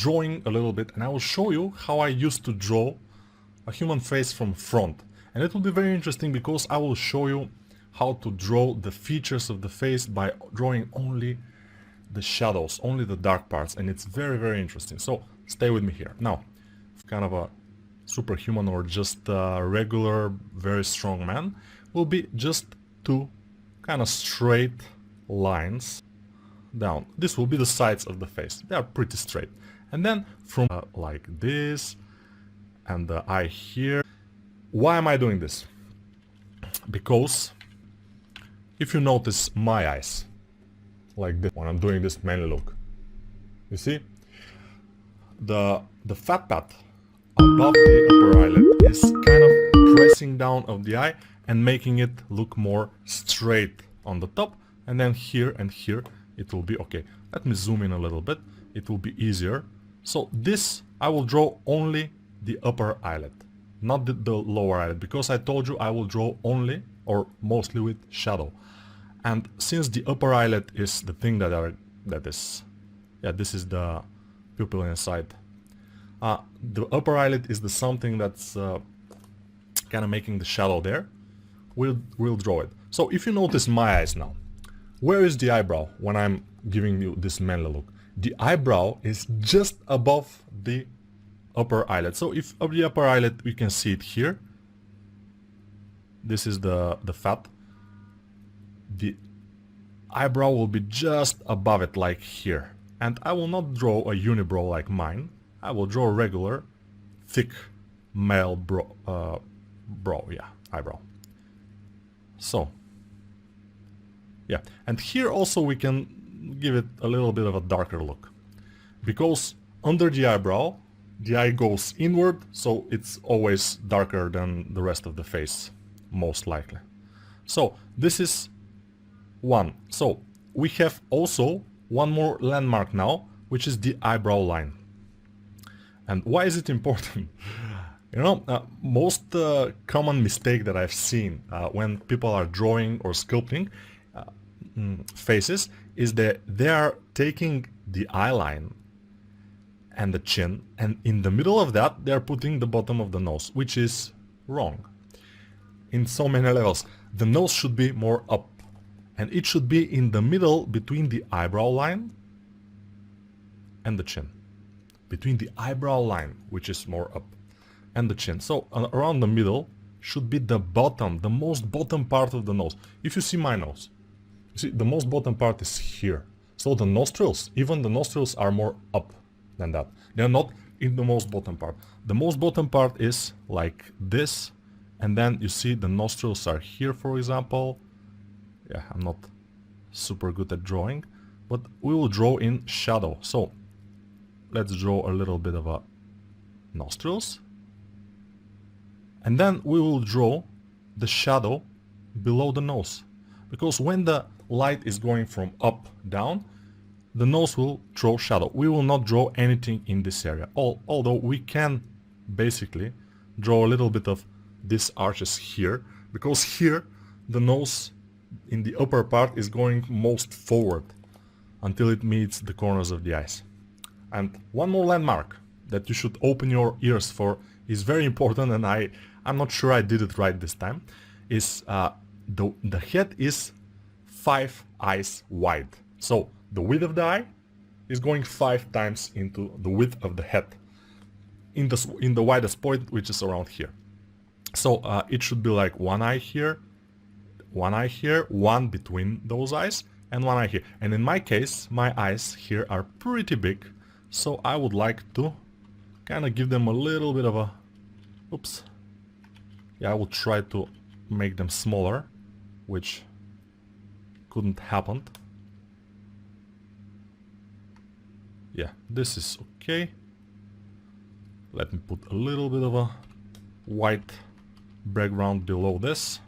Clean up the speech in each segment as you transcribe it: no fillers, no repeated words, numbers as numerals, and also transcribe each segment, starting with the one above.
drawing a little bit, and I will show you how I used to draw a human face from front. And it will be very interesting because I will show you how to draw the features of the face by drawing only the shadows, only the dark parts, and it's very, very interesting. So stay with me here. Now, kind of a superhuman or just a regular, very strong man will be just two kind of straight lines down. This will be the sides of the face. They are pretty straight. And then from like this and the eye here. Why am I doing this? Because if you notice my eyes, like this, when I'm doing this manly look, you see the fat part above the upper eyelid is kind of pressing down of the eye and making it look more straight on the top, and then here and here it will be okay. Let me zoom in a little bit, it will be easier. So this I will draw only the upper eyelid, not the lower eyelid, because I told you I will draw only or mostly with shadow. And since the upper eyelid is the thing this is the pupil inside. The upper eyelid is the something that's kind of making the shadow there. We'll draw it. So if you notice my eyes now, where is the eyebrow when I'm giving you this manly look? The eyebrow is just above the upper eyelid. So if of the upper eyelid we can see it here. This is the fat. The eyebrow will be just above it, like here. And I will not draw a unibrow like mine. I will draw a regular, thick male eyebrow. So, yeah. And here also we can give it a little bit of a darker look. Because under the eyebrow, the eye goes inward, so it's always darker than the rest of the face, most likely. So, this is one. So, we have also one more landmark now, which is the eyebrow line. And why is it important? You know, most common mistake that I've seen when people are drawing or sculpting faces is that they are taking the eye line and the chin, and in the middle of that they are putting the bottom of the nose, which is wrong. In so many levels, the nose should be more up, and it should be in the middle between the eyebrow line and the chin. Between the eyebrow line, which is more up, and the chin. So around the middle should be the bottom, the most bottom part of the nose. If you see my nose, you see the most bottom part is here. So the nostrils, even the nostrils are more up than that. They are not in the most bottom part. The most bottom part is like this, and then you see the nostrils are here, for example. Yeah, I'm not super good at drawing, but we will draw in shadow. So let's draw a little bit of a nostrils, and then we will draw the shadow below the nose, because when the light is going from up down, the nose will draw shadow. We will not draw anything in this area, although we can basically draw a little bit of these arches here, because here the nose in the upper part is going most forward until it meets the corners of the eyes. And one more landmark that you should open your ears for is very important, and I'm not sure I did it right this time, is the head is 5 eyes wide. So the width of the eye is going 5 times into the width of the head in the widest point, which is around here. So it should be like one eye here, one between those eyes, and one eye here. And in my case, my eyes here are pretty big, so I would like to kind of give them a little bit of a... Oops. Yeah, I will try to make them smaller, which couldn't happen. Yeah, this is okay. Let me put a little bit of a white background below this.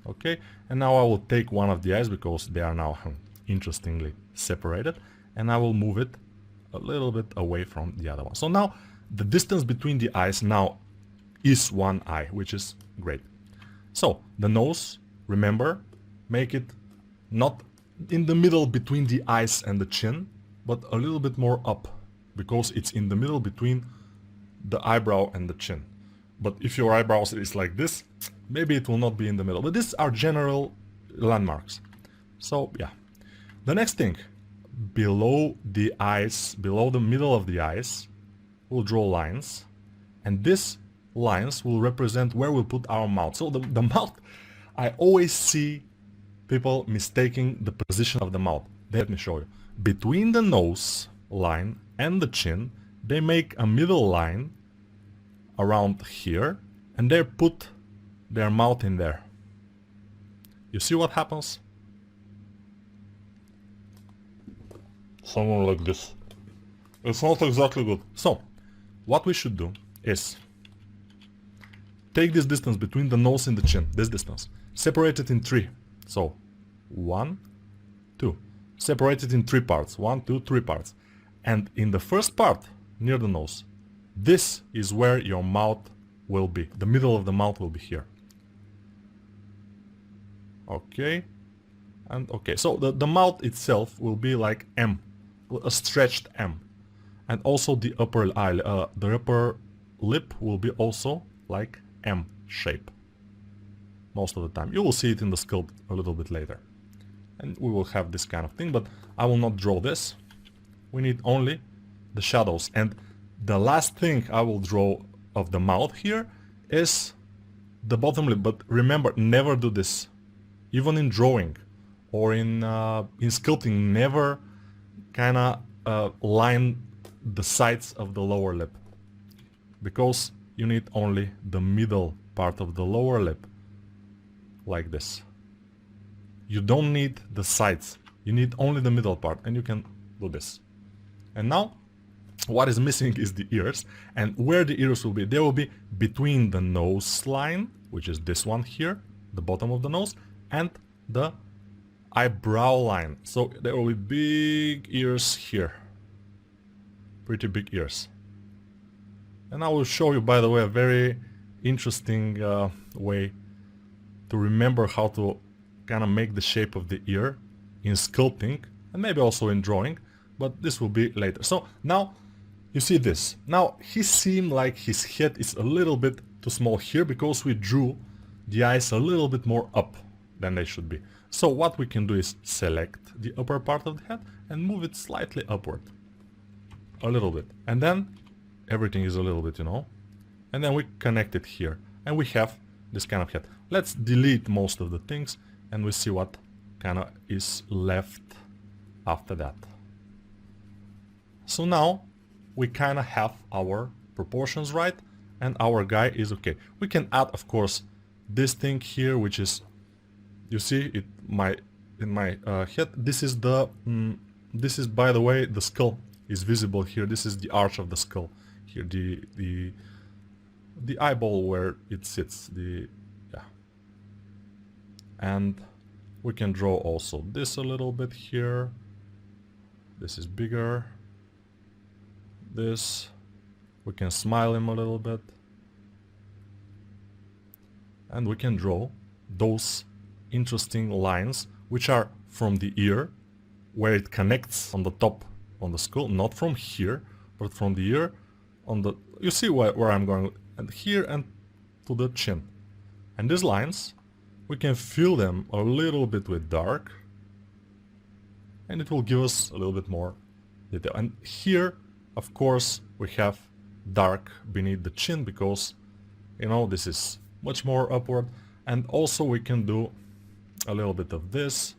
Okay, and now I will take one of the eyes, because they are now interestingly separated, and I will move it a little bit away from the other one. So now the distance between the eyes now is one eye, which is great. So the nose, remember, make it not in the middle between the eyes and the chin, but a little bit more up. because it's in the middle between the eyebrow and the chin. But if your eyebrows is like this, maybe it will not be in the middle. But these are general landmarks. So yeah. The next thing, below the eyes, below the middle of the eyes, we'll draw lines. And these lines will represent where we'll put our mouth. So the mouth, I always see people mistaking the position of the mouth. Let me show you. Between the nose line and the chin, they make a middle line around here, and they put their mouth in there. You see what happens? Something like this. It's not exactly good. So, what we should do is take this distance between the nose and the chin, this distance, separate it in 3. So, 1, 2. Separate it in 3 parts. 1, 2, 3 parts. And in the first part, near the nose, this is where your mouth will be. The middle of the mouth will be here. Okay. And okay. So the mouth itself will be like M, a stretched M. And also the upper lip will be also like M shape. Most of the time. You will see it in the sculpt a little bit later. And we will have this kind of thing, but I will not draw this. We need only the shadows. And the last thing I will draw of the mouth here is the bottom lip. But remember, never do this. Even in drawing or in sculpting, never kinda line the sides of the lower lip. Because you need only the middle part of the lower lip. Like this. You don't need the sides. You need only the middle part, and you can do this. And now, what is missing is the ears. And where the ears will be, they will be between the nose line, which is this one here, the bottom of the nose, and the eyebrow line. So there will be big ears here. Pretty big ears. And I will show you, by the way, a very interesting way to remember how to kind of make the shape of the ear in sculpting, and maybe also in drawing, but this will be later. So now you see this. Now he seemed like his head is a little bit too small here because we drew the eyes a little bit more up than they should be. So what we can do is select the upper part of the head and move it slightly upward. A little bit. And then everything is a little bit, you know. And then we connect it here. And we have this kind of head. Let's delete most of the things and we see what kind of is left after that. So now we kind of have our proportions right and our guy is okay. We can add, of course, this thing here, which is, you see it in my head. This is the this is, by the way, the skull is visible here. This is the arch of the skull here, the eyeball where it sits, and we can draw also this a little bit here. This is bigger. This, we can smile him a little bit. And we can draw those interesting lines which are from the ear, where it connects on the top on the skull, not from here, but from the ear on the, you see where I'm going, and here and to the chin. And these lines, we can fill them a little bit with dark, and it will give us a little bit more detail. And here, of course, we have dark beneath the chin because, you know, this is much more upward. And also we can do a little bit of this